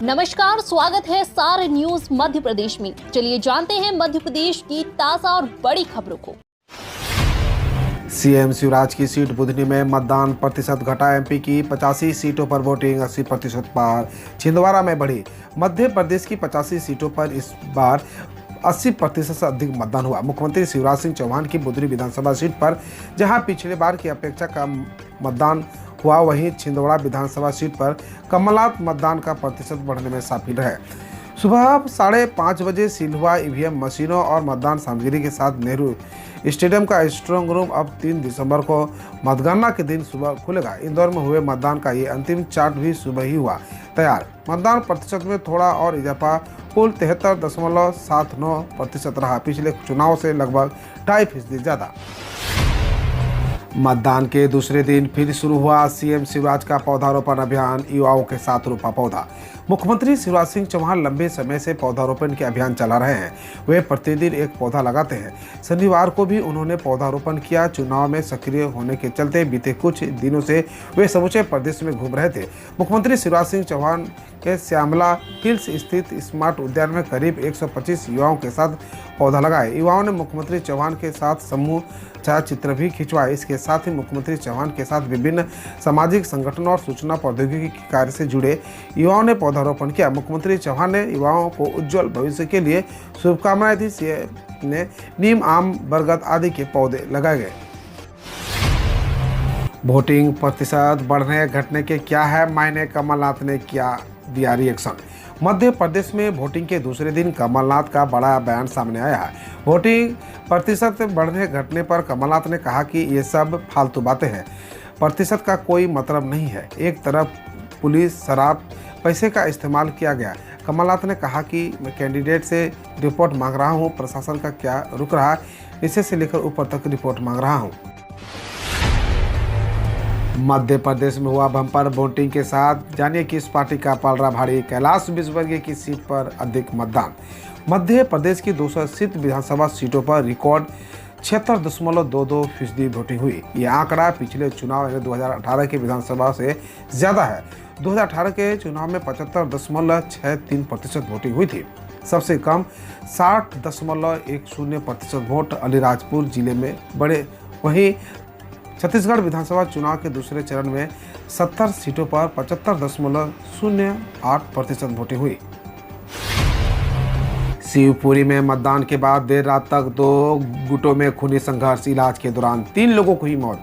नमस्कार, स्वागत है सार न्यूज मध्य प्रदेश में। चलिए जानते हैं मध्य प्रदेश की ताजा और बड़ी खबरों को। सीएम शिवराज की सीट बुधनी में मतदान प्रतिशत घटा। एमपी की 85 सीटों पर वोटिंग 80% पार। छिंदवाड़ा में बढ़ी। मध्य प्रदेश की 85 सीटों पर इस बार 80% से अधिक मतदान हुआ। मुख्यमंत्री शिवराज सिंह चौहान की बुधनी विधानसभा सीट पर जहां पिछले बार की अपेक्षा कम मतदान हुआ, वहीं छिंदवाड़ा विधानसभा सीट पर कमलनाथ मतदान का प्रतिशत बढ़ने में सफल रहे। सुबह 5:30 बजे सील हुआ ईवीएम मशीनों और मतदान सामग्री के साथ नेहरू स्टेडियम का स्ट्रांग रूम अब 3 दिसंबर को मतगणना के दिन सुबह खुलेगा। इंदौर में हुए मतदान का ये अंतिम चार्ट भी सुबह ही हुआ तैयार। मतदान प्रतिशत में थोड़ा और इजाफा, कुल 73.79% रहा। पिछले चुनाव से लगभग 2.5% ज्यादा। मतदान के दूसरे दिन फिर शुरू हुआ सीएम शिवराज का पौधारोपण अभियान। युवाओं के साथ रोपा पौधा। मुख्यमंत्री शिवराज सिंह चौहान लंबे समय से पौधारोपण के अभियान चला रहे हैं। वे प्रतिदिन एक पौधा लगाते हैं। शनिवार को भी उन्होंने पौधारोपण किया। चुनाव में सक्रिय होने के चलते बीते कुछ दिनों से वे समूचे प्रदेश में घूम रहे थे। मुख्यमंत्री शिवराज सिंह चौहान के श्यामला हिल्स स्थित स्मार्ट उद्यान में करीब 125 युवाओं के साथ पौधा लगाए। युवाओं ने मुख्यमंत्री चौहान के साथ समूह छायाचित्र भी खिंचवाए। इसके साथ ही मुख्यमंत्री चौहान के साथ विभिन्न सामाजिक संगठनों और सूचना प्रौद्योगिकी कार्य से जुड़े युवाओं ने पौधारोपण किया। मुख्यमंत्री चौहान ने युवाओं को उज्जवल भविष्य के लिए शुभकामनाएं दी। सीएम ने नीम, आम, बरगद आदि के पौधे लगाए गए। वोटिंग प्रतिशत बढ़ने घटने के क्या है मायने, कमलनाथ ने किया दिया रिएक्शन। मध्य प्रदेश में वोटिंग के दूसरे दिन कमलनाथ का बड़ा बयान सामने आया है। वोटिंग प्रतिशत बढ़ने घटने पर कमलनाथ ने कहा कि ये सब फालतू बातें हैं, प्रतिशत का कोई मतलब नहीं है। एक तरफ पुलिस, शराब, पैसे का इस्तेमाल किया गया। कमलनाथ ने कहा कि मैं कैंडिडेट से रिपोर्ट मांग रहा हूँ, प्रशासन का क्या रुक रहा है, नीचे से लेकर ऊपर तक रिपोर्ट मांग रहा हूँ। मध्य प्रदेश में हुआ बम्पर वोटिंग के साथ जानिए किस पार्टी का पलड़ा भारी। कैलाश विजयवर्गीय की सीट पर अधिक मतदान। मध्य प्रदेश की 280 विधानसभा सीटों पर रिकॉर्ड 76.22% वोटिंग हुई। यह आंकड़ा पिछले चुनाव 2018 की विधानसभा से ज्यादा है। 2018 के चुनाव में 75.63% वोटिंग हुई थी। सबसे कम 60.10% वोट अलीराजपुर जिले में बड़े। वहीं छत्तीसगढ़ विधानसभा चुनाव के दूसरे चरण में 70 सीटों पर 75.08% वोटिंग हुई। शिवपुरी में मतदान के बाद देर रात तक 2 गुटों में खूनी संघर्ष। इलाज के दौरान 3 लोगों को हुई मौत।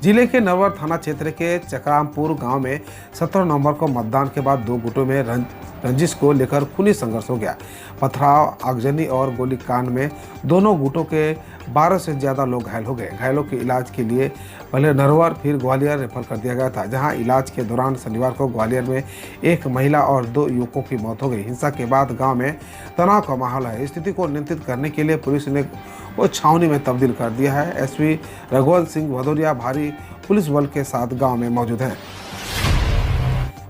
जिले के नरवर थाना क्षेत्र के चकरामपुर गांव में 17 नवंबर को मतदान के बाद 2 गुटों में रंजिश को लेकर खूनी संघर्ष हो गया। पथराव, आगजनी और गोलीकांड में दोनों गुटों के 12 से ज्यादा लोग घायल हो गए। घायलों के इलाज के लिए पहले नरवर फिर ग्वालियर रेफर कर दिया गया था, जहां इलाज के दौरान शनिवार को ग्वालियर में एक महिला और 2 युवकों की मौत हो गई। हिंसा के बाद गांव में तनाव का माहौल है। स्थिति को नियंत्रित करने के लिए पुलिस ने वो छावनी में तब्दील कर दिया है। एसपी रघुवंश सिंह भदौरिया भारी पुलिस बल के साथ गाँव में मौजूद हैं।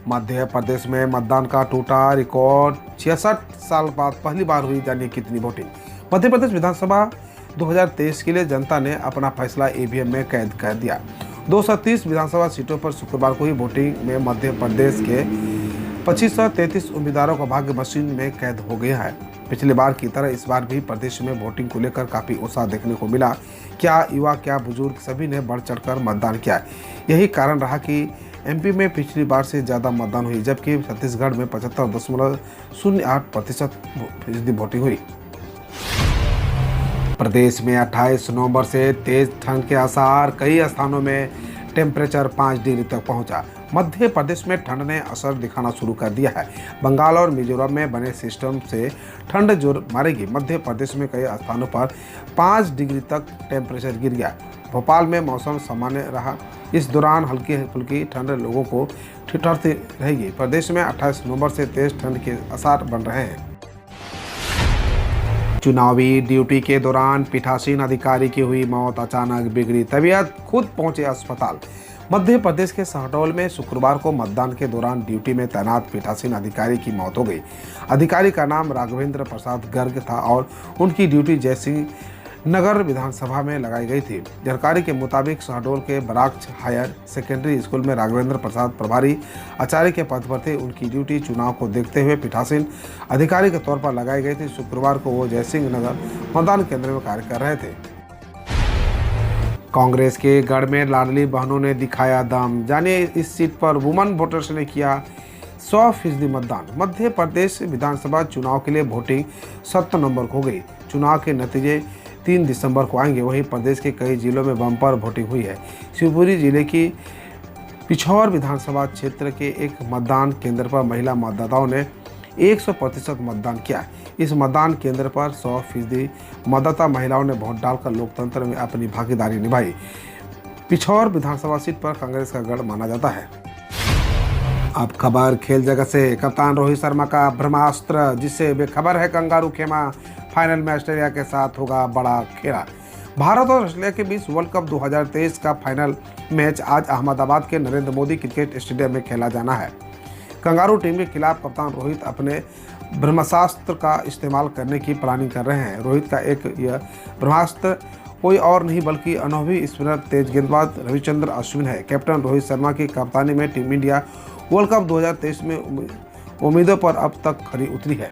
मध्य प्रदेश में मतदान का टूटा रिकॉर्ड। 66 साल बाद पहली बार हुई जानिए कितनी वोटिंग। मध्य प्रदेश विधानसभा 2023 के लिए जनता ने अपना फैसला ईवीएम में कैद कर दिया। 230 विधानसभा सीटों पर शुक्रवार को हुई वोटिंग में मध्य प्रदेश के 2533 उम्मीदवारों का भाग्य मशीन में कैद हो गया है। पिछली बार की तरह इस बार भी प्रदेश में वोटिंग को लेकर काफी उत्साह देखने को मिला। क्या युवा, क्या बुजुर्ग, सभी ने बढ़ चढ़कर मतदान किया। यही कारण रहा कि एमपी में पिछली बार से ज्यादा मतदान हुई, जबकि छत्तीसगढ़ में 75.08% वोटिंग हुई। प्रदेश में 28 नवंबर से तेज ठंड के आसार। कई स्थानों में टेम्परेचर 5 डिग्री तक पहुंचा। मध्य प्रदेश में ठंड ने असर दिखाना शुरू कर दिया है। बंगाल और मिजोरम में बने सिस्टम से ठंड जोर मारेगी। मध्य प्रदेश में कई स्थानों पर 5 डिग्री तक टेम्परेचर गिर गया। भोपाल में मौसम सामान्य रहा। इस दौरान हल्की फुल्की ठंड लोगों को ठिठुरती रहेगी। प्रदेश में 28 नवंबर से तेज ठंड के आसार बन रहे हैं। चुनावी ड्यूटी के दौरान पीठासीन अधिकारी की हुई मौत। अचानक बिगड़ी तबीयत, खुद पहुंचे अस्पताल। मध्य प्रदेश के सहडोल में शुक्रवार को मतदान के दौरान ड्यूटी में तैनात पीठासीन अधिकारी की मौत हो गई। अधिकारी का नाम राघवेंद्र प्रसाद गर्ग था और उनकी ड्यूटी जयसिंह नगर विधानसभा में लगाई गई थी। जानकारी के मुताबिक शहडोल के बराक्ष हायर सेकेंडरी स्कूल में राघवेंद्र प्रसाद प्रभारी आचार्य के पद पर थे। उनकी ड्यूटी चुनाव को देखते हुए पीठासीन अधिकारी के तौर पर लगाई गई थी। शुक्रवार को वो जयसिंह नगर मतदान केंद्र में कार्य कर रहे थे। कांग्रेस के गढ़ में लाडली बहनों ने दिखाया दम। जानिए इस सीट पर वुमन वोटर्स ने किया 100% मतदान। मध्य प्रदेश विधानसभा चुनाव के लिए वोटिंग 7 नवंबर को हो गई। चुनाव के नतीजे 3 दिसंबर को आएंगे। वहीं प्रदेश के कई जिलों में बम्पर वोटिंग हुई है। शिवपुरी जिले की पिछौर विधानसभा क्षेत्र के एक मतदान केंद्र पर महिला मतदाताओं ने 100% मतदान किया। इस मतदान केंद्र पर 100% मतदाता महिलाओं ने वोट डालकर लोकतंत्र में अपनी भागीदारी निभाई। पिछौर विधानसभा सीट पर कांग्रेस का गढ़ माना जाता है। अब खबर खेल जगत से। कप्तान रोहित शर्मा का ब्रह्मास्त्र, जिससे बेखबर है कंगारू खेमा। फाइनल में ऑस्ट्रेलिया के साथ होगा बड़ा खेला। भारत और ऑस्ट्रेलिया के बीच वर्ल्ड कप 2023 का फाइनल मैच आज अहमदाबाद के नरेंद्र मोदी क्रिकेट स्टेडियम में खेला जाना है। कंगारू टीम के खिलाफ कप्तान रोहित अपने ब्रह्मास्त्र का इस्तेमाल करने की प्लानिंग कर रहे हैं। रोहित का यह ब्रह्मास्त्र कोई और नहीं बल्कि अनुभवी स्पिनर तेज गेंदबाज रविचंद्रन अश्विन है। कैप्टन रोहित शर्मा की कप्तानी में टीम इंडिया वर्ल्ड कप 2023 में उम्मीदों पर अब तक खरी उतरी है।